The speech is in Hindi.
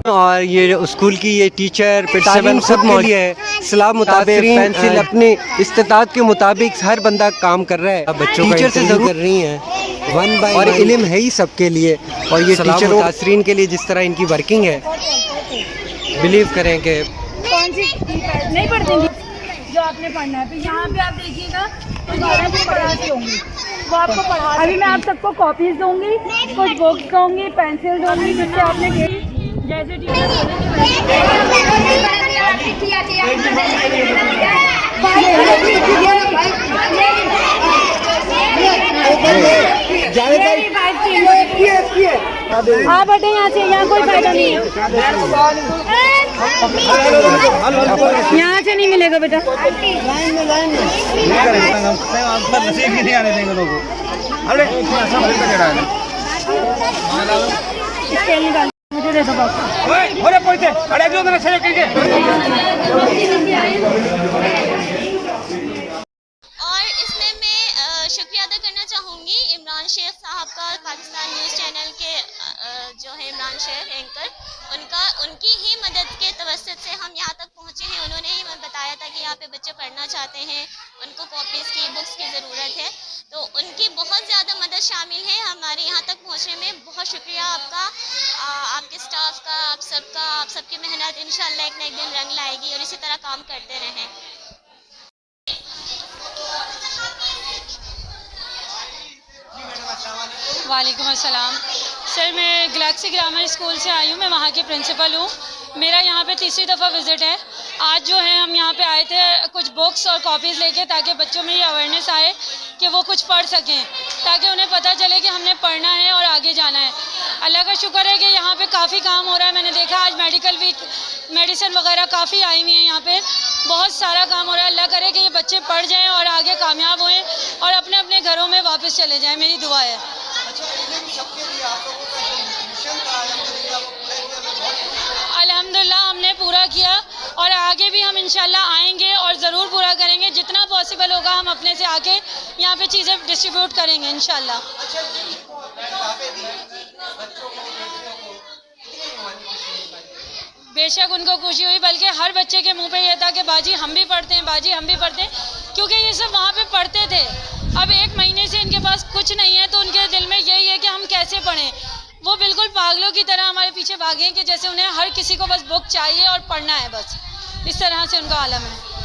और ये स्कूल की ये टीचर तालीम सब के लिए है। सलाह मुताबिक पेंसिल अपने इस्तेताद के मुताबिक हर बंदा काम कर रहा है। बच्चों टीचर से जरूर कर रही हैं वन बाय और इल्म है ही सबके लिए। और ये टीचर मुतासरीन के लिए जिस तरह इनकी वर्किंग है, बिलीव करें कि कौन सी नहीं पढ़ती जो आपने पढ़ना है। फिर यहाँ पे आप देखिएगा तो बारह भी पढ़ाती होंगी, वो आपको पढ़ा। अभी मैं आप सबको कॉपीज दूंगी, कुछ बुक्स दूंगी, पेंसिल दूंगी, जिससे आपने जैसे आप हटे यहाँ से, यहाँ कोई फायदा नहीं है, यहाँ से नहीं मिलेगा बेटा। मुझे दे दो और इसमें मैं शुक्रिया अदा करना चाहूँगी इमरान शेख साहब का, पाकिस्तान न्यूज़ चैनल के जो है इमरान शेख एंकर, उनकी ही मदद के तवस्सुत से हम यहाँ तक पहुँचे हैं। उन्होंने ही बताया था कि यहाँ पे बच्चे पढ़ना चाहते हैं, उनको कॉपीज़ की बुक्स की ज़रूरत है, तो उनकी बहुत ज़्यादा मदद शामिल है हमारे यहाँ तक पहुँचने में। बहुत शुक्रिया आपका, आपके स्टाफ का, आप सबकी मेहनत इंशाल्लाह एक न एक दिन रंग लाएगी और इसी तरह काम करते रहें। वालेकुम अस्सलाम सर, मैं गैलेक्सी ग्रामर स्कूल से आई हूँ, मैं वहाँ की प्रिंसिपल हूँ। मेरा यहाँ पे तीसरी दफ़ा विज़िट है। आज जो है हम यहाँ पे आए थे कुछ बुक्स और कॉपीज़ लेके, ताकि बच्चों में ये अवेयरनेस आए कि वो कुछ पढ़ सकें, ताकि उन्हें पता चले कि हमने पढ़ना है और आगे जाना है। अल्लाह का शुक्र है कि यहाँ पे काफ़ी काम हो रहा है। मैंने देखा आज मेडिकल वीक, मेडिसिन वगैरह काफ़ी आई हुई हैं, यहाँ पे बहुत सारा काम हो रहा है। अल्लाह करे कि ये बच्चे पढ़ जाएँ और आगे कामयाब होएँ और अपने अपने घरों में वापस चले जाएँ, मेरी दुआ है। अल्हम्दुलिल्लाह हमने पूरा किया और आगे भी हम इंशाल्लाह आएंगे और ज़रूर पूरा करेंगे। जितना पॉसिबल होगा हम अपने से आके यहाँ पे चीज़ें डिस्ट्रीब्यूट करेंगे इंशाल्लाह। बेशक उनको खुशी हुई, बल्कि हर बच्चे के मुंह पे ये था कि बाजी हम भी पढ़ते हैं, बाजी हम भी पढ़ते हैं, क्योंकि ये सब वहाँ पे पढ़ते थे। अब एक महीने से इनके पास कुछ नहीं है, तो उनके दिल में यही है कि हम कैसे पढ़ें। वो बिल्कुल पागलों की तरह हमारे पीछे भागे कि जैसे उन्हें हर किसी को बस बुक चाहिए और पढ़ना है, बस इस तरह से उनका आलम है।